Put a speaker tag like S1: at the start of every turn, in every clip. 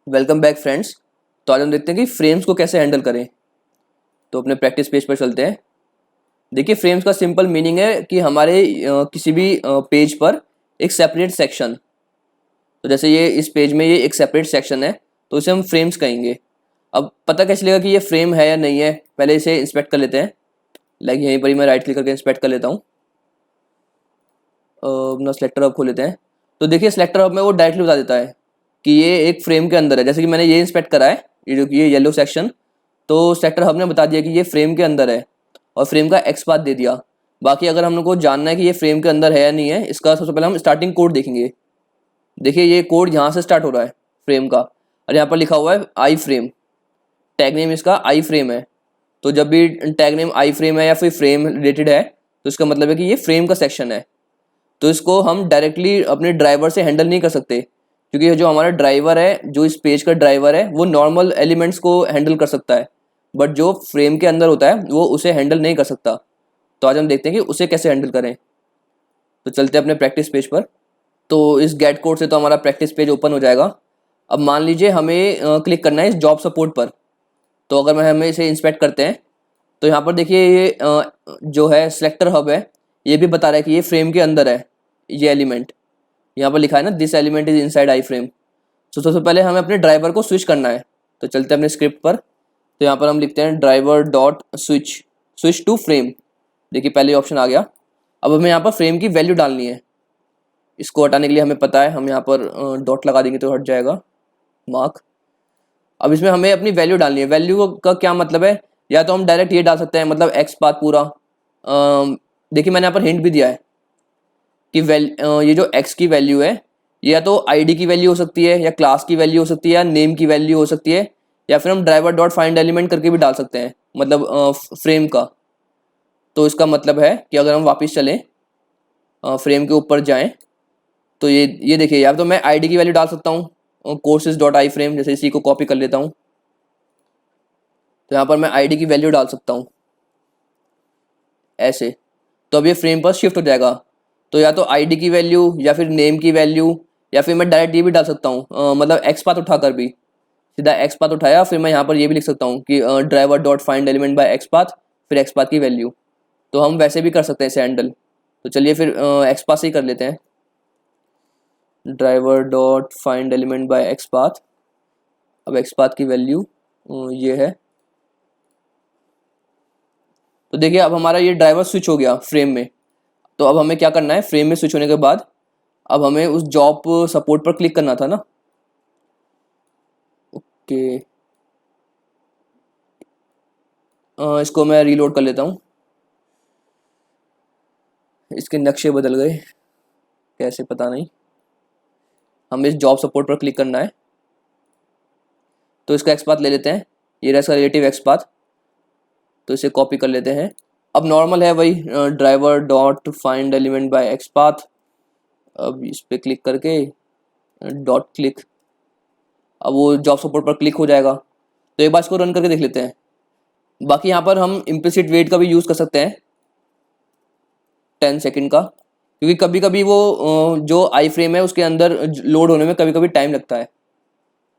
S1: Welcome back friends. तो आज हम देखते हैं कि फ्रेम्स को कैसे हैंडल करें। तो अपने प्रैक्टिस पेज पर चलते हैं। देखिए, फ्रेम्स का सिंपल मीनिंग है कि हमारे किसी भी पेज पर एक सेपरेट सेक्शन। तो जैसे ये इस पेज में ये एक सेपरेट सेक्शन है, तो इसे हम फ्रेम्स कहेंगे। अब पता कैसे चलेगा कि ये फ्रेम है या नहीं है, पहले इसे इंस्पेक्ट कर लेते हैं। लाइक यहीं पर ही मैं राइट क्लिक करके इंस्पेक्ट कर लेता हूँ। अपना सेलेक्टर हब खोल लेते हैं। तो देखिए, सेलेक्टर हब में वो डायरेक्टली बता देता है कि ये एक फ्रेम के अंदर है। जैसे कि मैंने ये इंस्पेक्ट करा है, ये जो ये येलो सेक्शन, तो सेक्टर हब ने बता दिया कि ये फ्रेम के अंदर है और फ्रेम का एक्स पाथ दे दिया। बाकी अगर हम लोग को जानना है कि ये फ्रेम के अंदर है या नहीं है, इसका सबसे पहले हम स्टार्टिंग कोड देखेंगे। देखिए, ये कोड यहाँ से स्टार्ट हो रहा है फ्रेम का, और यहाँ पर लिखा हुआ है आई फ्रेम। टैग नेम इसका आई फ्रेम है। तो जब भी टैग नेम आई फ्रेम है या फिर फ्रेम रिलेटेड है, तो इसका मतलब है कि ये फ्रेम का सेक्शन है। तो इसको हम डायरेक्टली अपने ड्राइवर से हैंडल नहीं कर सकते, क्योंकि जो हमारा ड्राइवर है, जो इस पेज का ड्राइवर है, वो नॉर्मल एलिमेंट्स को हैंडल कर सकता है, बट जो फ्रेम के अंदर होता है वो उसे हैंडल नहीं कर सकता। तो आज हम देखते हैं कि उसे कैसे हैंडल करें। तो चलते हैं अपने प्रैक्टिस पेज पर। तो इस गेट कोड से तो हमारा प्रैक्टिस पेज ओपन हो जाएगा। अब मान लीजिए हमें क्लिक करना है इस जॉब सपोर्ट पर। तो अगर हमें इसे इंस्पेक्ट करते हैं, तो यहाँ पर देखिए ये जो है सिलेक्टर हब है, ये भी बता रहा है कि ये फ्रेम के अंदर है। ये एलिमेंट यहाँ पर लिखा है ना, this element is inside I frame. तो सबसे पहले हमें अपने ड्राइवर को स्विच करना है। तो चलते हैं अपने स्क्रिप्ट पर। तो यहाँ पर हम लिखते हैं driver dot switch switch to frame. देखिए, पहले ऑप्शन आ गया। अब हमें यहाँ पर फ्रेम की वैल्यू डालनी है। इसको हटाने के लिए हमें पता है, हम यहाँ पर डॉट लगा देंगे तो हट जाएगा मार्क। अब इसमें हमें अपनी वैल्यू डालनी है। वैल्यू का क्या मतलब है, या तो हम डायरेक्ट ये डाल सकते हैं, मतलब एक्स पाथ पूरा। देखिए, मैंने यहाँ पर हिंट भी दिया है कि ये जो एक्स की वैल्यू है, ये या तो आईडी की वैल्यू हो सकती है, या क्लास की वैल्यू हो सकती है, या नेम की वैल्यू हो सकती है, या फिर हम ड्राइवर डॉट फाइंड एलिमेंट करके भी डाल सकते हैं, मतलब फ्रेम का। तो इसका मतलब है कि अगर हम वापस चलें, फ्रेम के ऊपर जाएं, तो ये देखिए, या तो मैं आईडी की वैल्यू डाल सकता हूँ, कोर्सेज डॉट आई फ्रेम, जैसे इसी को कॉपी कर लेता हूँ। तो यहाँ पर मैं आईडी की वैल्यू डाल सकता हूँ ऐसे। तो अब ये फ्रेम पर शिफ्ट हो जाएगा। तो या तो आईडी की वैल्यू, या फिर नेम की वैल्यू, या फिर मैं डायरेक्ट ये भी डाल सकता हूँ, मतलब एक्स पाथ उठाकर भी। सीधा एक्स पाथ उठाया, फिर मैं यहाँ पर ये भी लिख सकता हूँ कि driver dot find element by x path, फिर एक्स पाथ की वैल्यू। तो हम वैसे भी कर सकते हैं इसे हैंडल। तो चलिए फिर एक्स पाथ से ही कर लेते हैं। Driver dot find element by x path. अब एक्स पाथ की वैल्यू ये है। तो देखिए, अब हमारा ये ड्राइवर स्विच हो गया फ्रेम में। तो अब हमें क्या करना है, फ्रेम में स्विच होने के बाद अब हमें उस जॉब सपोर्ट पर क्लिक करना था ना। ओके, इसको मैं रीलोड कर लेता हूँ। इसके नक्शे बदल गए, कैसे पता नहीं। हमें इस जॉब सपोर्ट पर क्लिक करना है। तो इसका एक्स पाथ ले लेते हैं, ये रहा इसका रिलेटिव एक्स पाथ। तो इसे कॉपी कर लेते हैं। अब नॉर्मल है वही, driver dot find element by x path. अब इस पर क्लिक करके डॉट क्लिक, अब वो जॉब सपोर्ट पर क्लिक हो जाएगा। तो एक बार इसको रन करके देख लेते हैं। बाकी यहाँ पर हम इम्प्लिसिट वेट का भी यूज़ कर सकते हैं, 10 सेकेंड का, क्योंकि कभी कभी वो जो आई फ्रेम है उसके अंदर लोड होने में कभी कभी टाइम लगता है।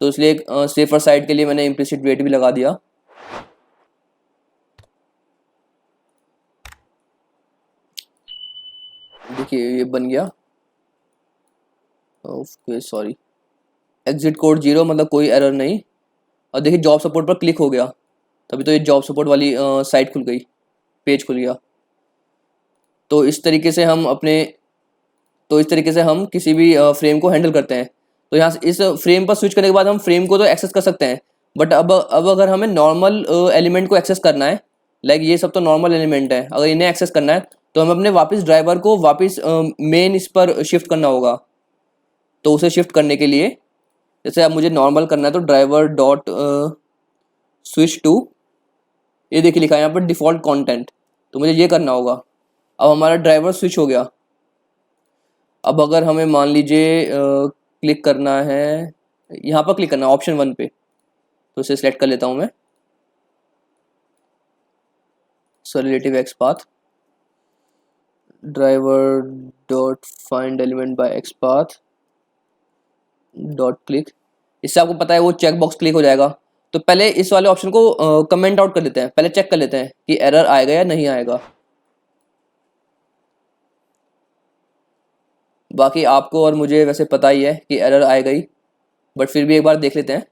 S1: तो इसलिए एक सेफर साइड के लिए मैंने इम्प्लिसिट वेट भी लगा दिया। देखिए, ये बन गया। Okay, sorry. एग्जिट कोड 0, मतलब कोई एरर नहीं। और देखिए, जॉब सपोर्ट पर क्लिक हो गया, तभी तो ये जॉब सपोर्ट वाली साइट खुल गई, पेज खुल गया। तो इस तरीके से हम अपने तो इस तरीके से हम किसी भी फ्रेम को हैंडल करते हैं। तो यहाँ से इस फ्रेम पर स्विच करने के बाद हम फ्रेम को तो एक्सेस कर सकते हैं, बट अब अगर हमें नॉर्मल एलिमेंट को एक्सेस करना है, लाइक ये सब तो नॉर्मल एलिमेंट है, अगर इन्हें एक्सेस करना है, तो हमें अपने वापस ड्राइवर को वापस मेन इस पर शिफ्ट करना होगा। तो उसे शिफ्ट करने के लिए, जैसे अब मुझे नॉर्मल करना है, तो ड्राइवर डॉट स्विच टू, ये देखिए लिखा है यहाँ पर डिफ़ॉल्ट कंटेंट। तो मुझे ये करना होगा। अब हमारा ड्राइवर स्विच हो गया। अब अगर हमें मान लीजिए क्लिक करना है, यहाँ पर क्लिक करना है ऑप्शन 1 पे, तो इसे सेलेक्ट कर लेता हूँ मैं। So relative x path, driver dot find element by x path, dot click. इससे आपको पता है वो चेक बॉक्स क्लिक हो जाएगा। तो पहले इस वाले ऑप्शन को कमेंट आउट कर लेते हैं, पहले चेक कर लेते हैं कि एरर आएगा या नहीं आएगा। बाकी आपको और मुझे वैसे पता ही है कि एरर आएगा ही, बट फिर भी एक बार देख लेते हैं।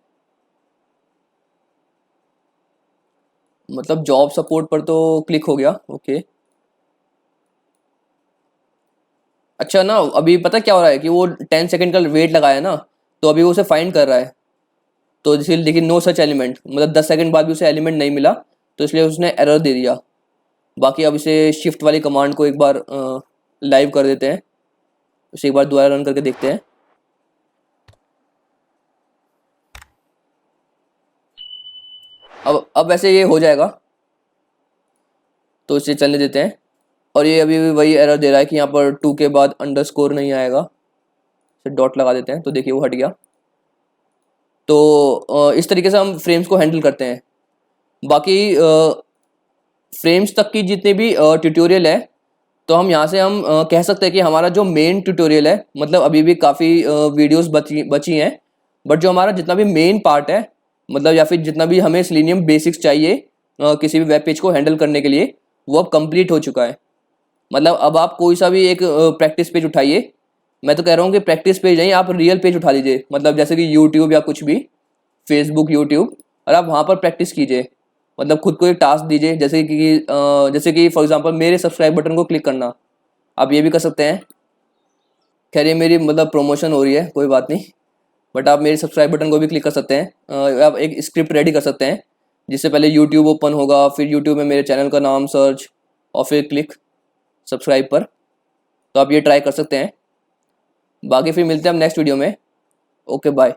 S1: मतलब जॉब सपोर्ट पर तो क्लिक हो गया, ओके। अच्छा ना, अभी पता क्या हो रहा है कि वो 10 सेकंड का वेट लगाया ना, तो अभी वो उसे फाइंड कर रहा है। तो इसलिए लेकिन नो सच एलिमेंट, मतलब 10 सेकंड बाद भी उसे एलिमेंट नहीं मिला, तो इसलिए उसने एरर दे दिया। बाकी अब इसे शिफ्ट वाली कमांड को एक बार लाइव कर देते हैं, उसे एक बार दोबारा रन करके देखते हैं। अब वैसे ये हो जाएगा, तो इसे चलने देते हैं। और ये अभी भी वही एरर दे रहा है कि यहाँ पर 2 के बाद अंडरस्कोर नहीं आएगा। इसे डॉट लगा देते हैं, तो देखिए वो हट गया। तो इस तरीके से हम फ्रेम्स को हैंडल करते हैं। बाकी फ्रेम्स तक की जितने भी ट्यूटोरियल है, तो हम यहाँ से हम कह सकते हैं कि हमारा जो मेन ट्यूटोरियल है, मतलब अभी भी काफ़ी वीडियोस बची हैं, बट जो हमारा जितना भी मेन पार्ट है, मतलब या फिर जितना भी हमें सेलेनियम बेसिक्स चाहिए किसी भी वेब पेज को हैंडल करने के लिए, वो अब कंप्लीट हो चुका है। मतलब अब आप कोई सा भी एक प्रैक्टिस पेज उठाइए, मैं तो कह रहा हूँ कि प्रैक्टिस पेज नहीं, आप रियल पेज उठा लीजिए, मतलब जैसे कि यूट्यूब या कुछ भी, फेसबुक, यूट्यूब, और आप वहाँ पर प्रैक्टिस कीजिए। मतलब खुद को एक टास्क दीजिए, जैसे कि फॉर एग्जांपल मेरे सब्सक्राइब बटन को क्लिक करना, आप ये भी कर सकते हैं। खैर ये मेरी मतलब प्रमोशन हो रही है, कोई बात नहीं, बट आप मेरे सब्सक्राइब बटन को भी क्लिक कर सकते हैं। आप एक स्क्रिप्ट रेडी कर सकते हैं, जिससे पहले यूट्यूब ओपन होगा, फिर यूट्यूब में मेरे चैनल का नाम सर्च, और फिर क्लिक सब्सक्राइब पर। तो आप ये ट्राई कर सकते हैं। बाकी फिर मिलते हैं हम नेक्स्ट वीडियो में। Okay bye.